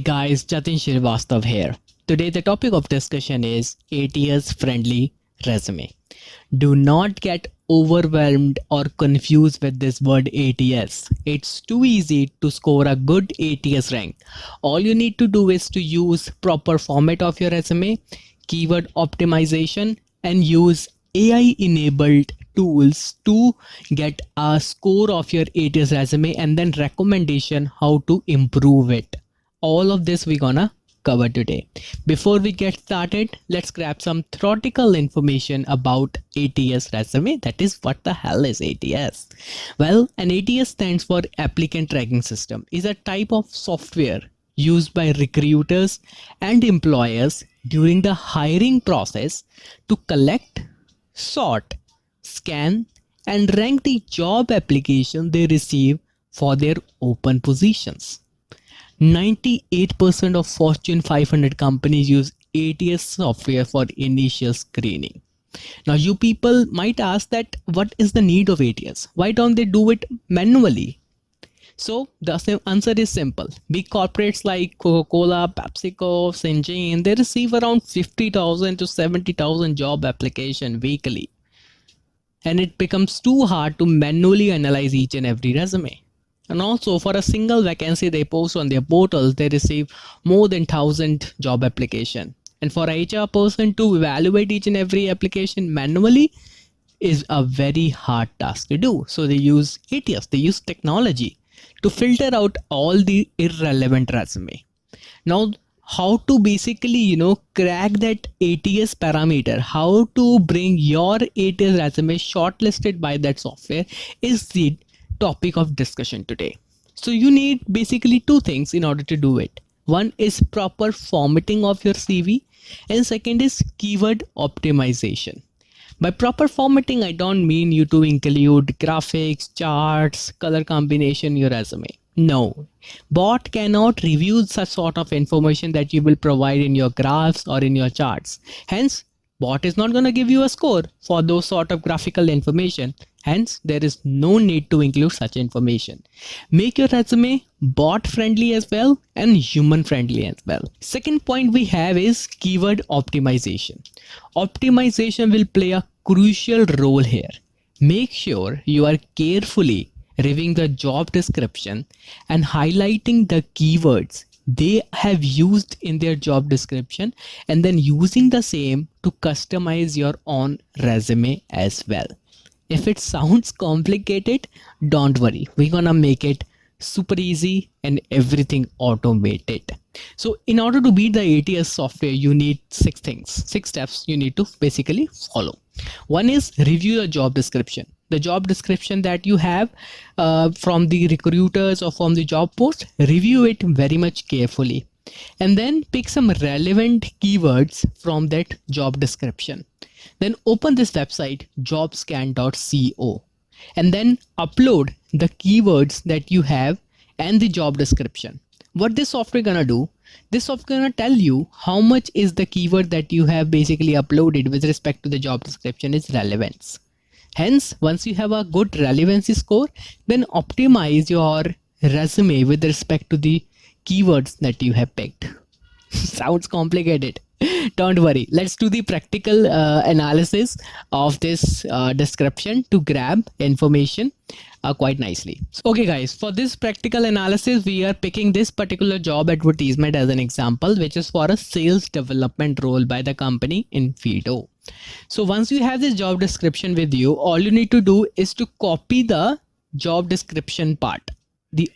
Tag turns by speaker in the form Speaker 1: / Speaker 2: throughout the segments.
Speaker 1: guys, Jatin Srivastav here. Today the topic of discussion is ATS friendly resume. Do not get overwhelmed or confused with this word ATS. It's too easy to score a good ATS rank. All you need to do is to use proper format of your resume, keyword optimization, and use AI enabled tools to get a score of your ATS resume and then recommendation how to improve it. All of this we're gonna cover today. Before we get started, let's grab some theoretical information about ATS resume. That is, what the hell is ATS? Well, an ATS stands for Applicant Tracking System. Is a type of software used by recruiters and employers during the hiring process to collect, sort, scan, and rank the job application they receive for their open positions. 98% of Fortune 500 companies use ATS software for initial screening. Now, you people might ask that what is the need of ATS? Why don't they do it manually? So the answer is simple. Big corporates like Coca-Cola, PepsiCo, Syngene, they receive around 50,000 to 70,000 job applications weekly. And it becomes too hard to manually analyze each and every resume. And also, for a single vacancy they post on their portals, they receive more than 1,000 job application. And for a HR person to evaluate each and every application manually is a very hard task to do. So they use ATS, they use technology to filter out all the irrelevant resume. Now, how to basically, crack that ATS parameter, how to bring your ATS resume shortlisted by that software is the topic of discussion today. So you need basically two things in order to do it. One is proper formatting of your CV, and second is keyword optimization. By proper formatting, I don't mean you to include graphics, charts, color combination in your resume. No, bot cannot review such sort of information that you will provide in your graphs or in your charts. Hence, bot is not going to give you a score for those sort of graphical information. Hence, there is no need to include such information. Make your resume bot friendly as well and human friendly as well. Second point we have is keyword optimization. Optimization will play a crucial role here. Make sure you are carefully reviewing the job description and highlighting the keywords they have used in their job description and then using the same to customize your own resume as well. If it sounds complicated, don't worry. We're gonna make it super easy and everything automated. So in order to beat the ATS software, you need 6 things, 6 steps you need to basically follow. One is review the job description. The job description that you have from the recruiters or from the job post, review it very much carefully. And then pick some relevant keywords from that job description. Then open this website jobscan.co and then upload the keywords that you have and the job description. What this software gonna do? This software gonna tell you how much is the keyword that you have basically uploaded with respect to the job description is relevance. Hence, once you have a good relevancy score, then optimize your resume with respect to the keywords that you have picked. Sounds complicated. Don't worry. Let's do the practical analysis of this description to grab information quite nicely. Okay guys, for this practical analysis, we are picking this particular job advertisement as an example, which is for a sales development role by the company Infido. So once you have this job description with you, all you need to do is to copy the job description part.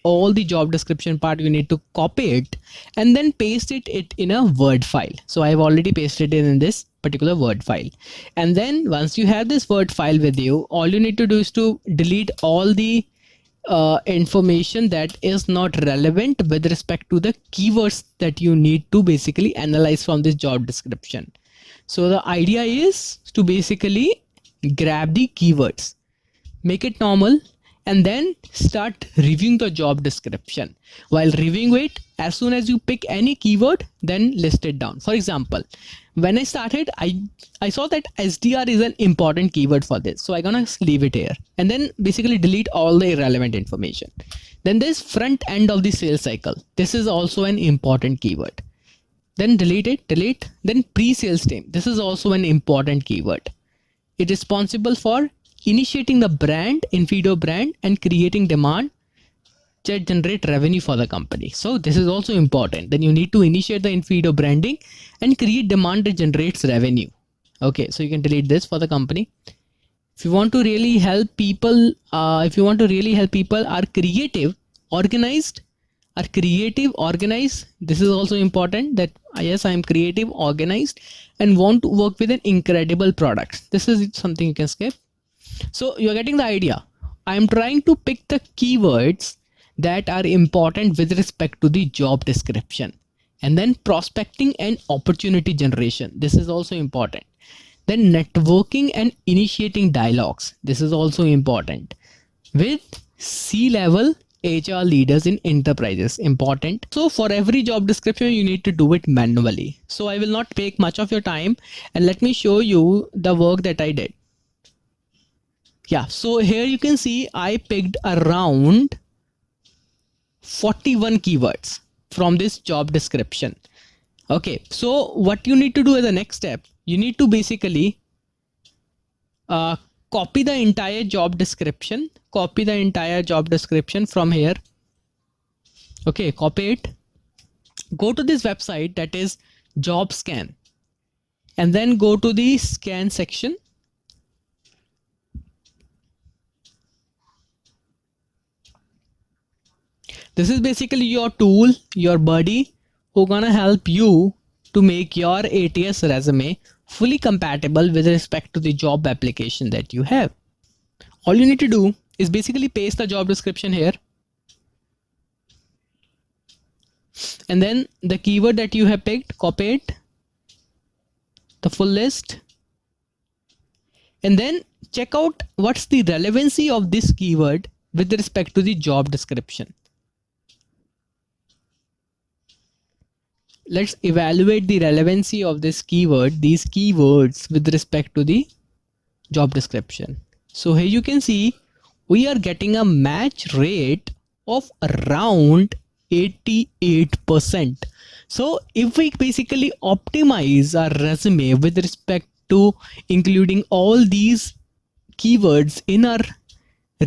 Speaker 1: All the job description part, you need to copy it and then paste it in a Word file. So I have already pasted it in this particular Word file. And then once you have this Word file with you, all you need to do is to delete all the information that is not relevant with respect to the keywords that you need to basically analyze from this job description. So the idea is to basically grab the keywords, make it normal, and then start reviewing the job description. While reviewing it, as soon as you pick any keyword, then list it down. For example, when I started, I saw that SDR is an important keyword for this, so I'm gonna leave it here and then basically delete all the irrelevant information. Then there's front end of the sales cycle. This is also an important keyword. Then delete it, delete. Then pre-sales team. This is also an important keyword. It is responsible for initiating the brand, Infido brand, and creating demand that generate revenue for the company. So this is also important. Then you need to initiate the Infido branding and create demand that generates revenue. Okay, so you can delete this for the company. If you want to really help people, are creative, organized, this is also important, that yes, I am creative, organized, and want to work with an incredible product. This is something you can skip. So you're getting the idea. I am trying to pick the keywords that are important with respect to the job description. And then prospecting and opportunity generation. This is also important. Then networking and initiating dialogues. This is also important. With C-level HR leaders in enterprises, important. So for every job description, you need to do it manually. So I will not take much of your time, and let me show you the work that I did. Yeah, so here you can see I picked around 41 keywords from this job description. Okay, so what you need to do as a next step, you need to basically copy the entire job description. From here. Okay, copy it. Go to this website, that is JobScan, and then go to the scan section. This is basically your tool, your buddy, who gonna help you to make your ATS resume fully compatible with respect to the job application that you have. All you need to do is basically paste the job description here, and then the keyword that you have picked, copy it, the full list, and then check out what's the relevancy of this keyword with respect to the job description. Let's evaluate the relevancy of this keyword, these keywords with respect to the job description. So here you can see we are getting a match rate of around 88%. So if we basically optimize our resume with respect to including all these keywords in our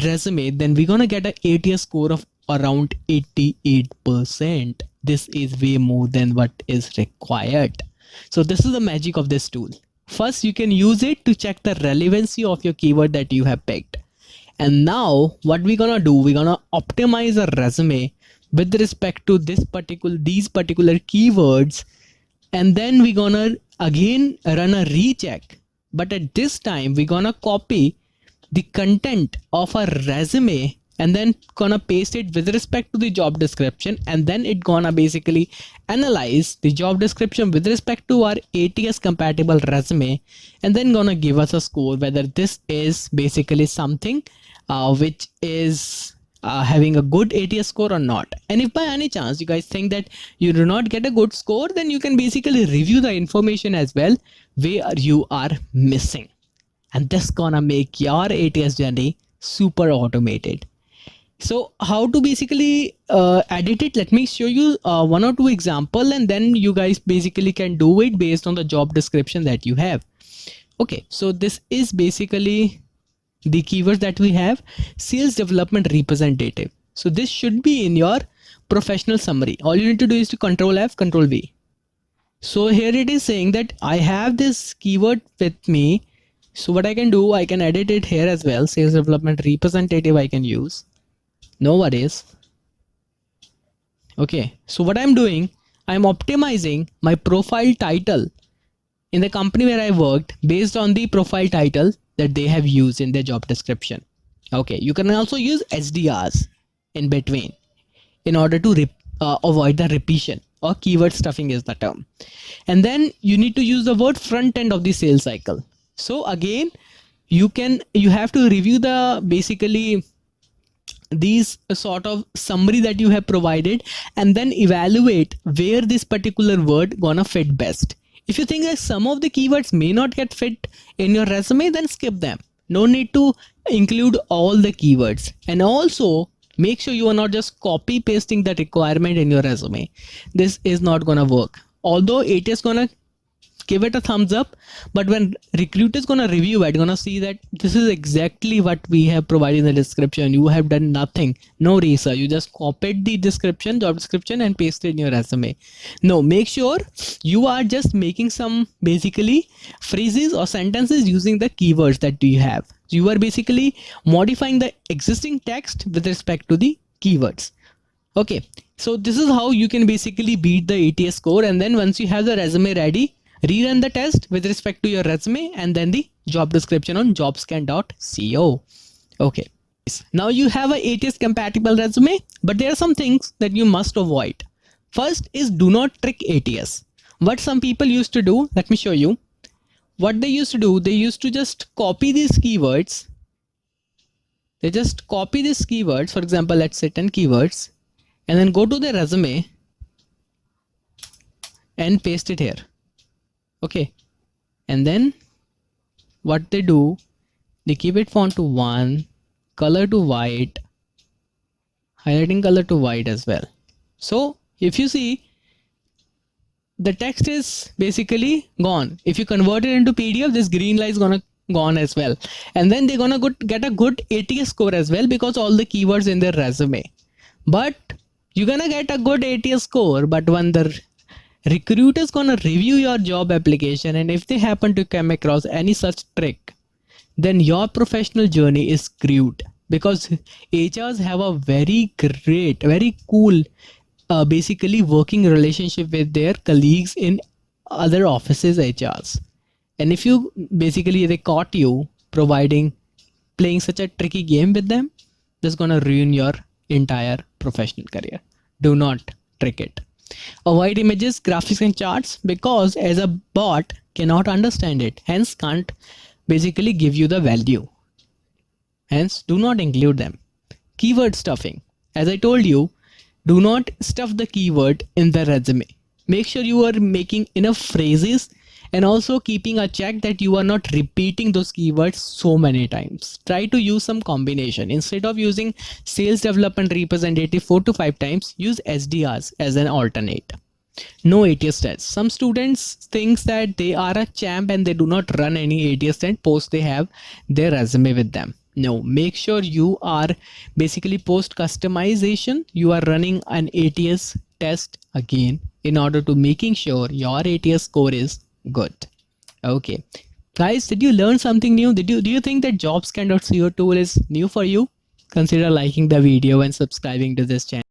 Speaker 1: resume, then we're gonna get an ATS score of around 88%. This is way more than what is required. So this is the magic of this tool. First, you can use it to check the relevancy of your keyword that you have picked. And now what we're gonna do, we're gonna optimize a resume with respect to these particular keywords, and then we're gonna again run a recheck. But at this time, we're gonna copy the content of our resume and then gonna paste it with respect to the job description, and then it gonna basically analyze the job description with respect to our ATS compatible resume, and then gonna give us a score whether this is basically something which is having a good ATS score or not. And if by any chance you guys think that you do not get a good score, then you can basically review the information as well where you are missing, and this gonna make your ATS journey super automated. So how to basically edit it, let me show you one or two example, and then you guys basically can do it based on the job description that you have. Okay, so this is basically the keywords that we have. Sales development representative. So this should be in your professional summary. All you need to do is to Control F, Control V. So here it is saying that I have this keyword with me. So what I can do, I can edit it here as well. Sales development representative I can use. No worries. Okay, so what I'm doing, I'm optimizing my profile title in the company where I worked based on the profile title that they have used in their job description. Okay, you can also use SDRs in between in order to avoid the repetition, or keyword stuffing is the term. And then you need to use the word front end of the sales cycle. So again, you have to review the basically these sort of summary that you have provided, and then evaluate where this particular word gonna fit best. If you think that some of the keywords may not get fit in your resume, then skip them. No need to include all the keywords. And also make sure you are not just copy pasting that requirement in your resume. This is not gonna work. Although it is gonna give it a thumbs up, but when recruiters gonna review it, gonna see that this is exactly what we have provided in the description. You have done nothing, no research, you just copied the description, job description, and pasted in your resume. No, make sure you are just making some basically phrases or sentences using the keywords that you have. You are basically modifying the existing text with respect to the keywords. Okay, so this is how you can basically beat the ATS score. And then once you have the resume ready, rerun the test with respect to your resume and then the job description on jobscan.co. Okay, now you have a ATS compatible resume, but there are some things that you must avoid. First is do not trick ATS. What some people used to do, let me show you. What they used to do, they used to just copy these keywords. They just copy these keywords. For example, let's say 10 keywords, and then go to their resume and paste it here. Okay, and then what they do, they keep it font to 1, color to white, highlighting color to white as well. So if you see, the text is basically gone. If you convert it into PDF, this green line is gonna gone as well, and then they're gonna get a good ATS score as well, because all the keywords in their resume. But you're gonna get a good ATS score, but when the recruiters gonna review your job application, and if they happen to come across any such trick, then your professional journey is screwed, because HRs have a very great, very cool basically working relationship with their colleagues in other offices HRs. And if you basically they caught you playing such a tricky game with them, that's gonna ruin your entire professional career. Do not trick it. Avoid images, graphics, and charts, because as a bot cannot understand it, hence can't basically give you the value. Hence do not include them. Keyword stuffing. As I told you, do not stuff the keyword in the resume. Make sure you are making enough phrases, and also keeping a check that you are not repeating those keywords so many times. Try to use some combination. Instead of using sales development representative 4 to 5 times, use SDRs as an alternate. No ATS tests. Some students think that they are a champ and they do not run any ATS test post they have their resume with them. No, make sure you are basically post customization. You are running an ATS test again in order to making sure your ATS score is good. Okay, guys, did you learn something new? Do you think that jobscan.co tool is new for you? Consider liking the video and subscribing to this channel.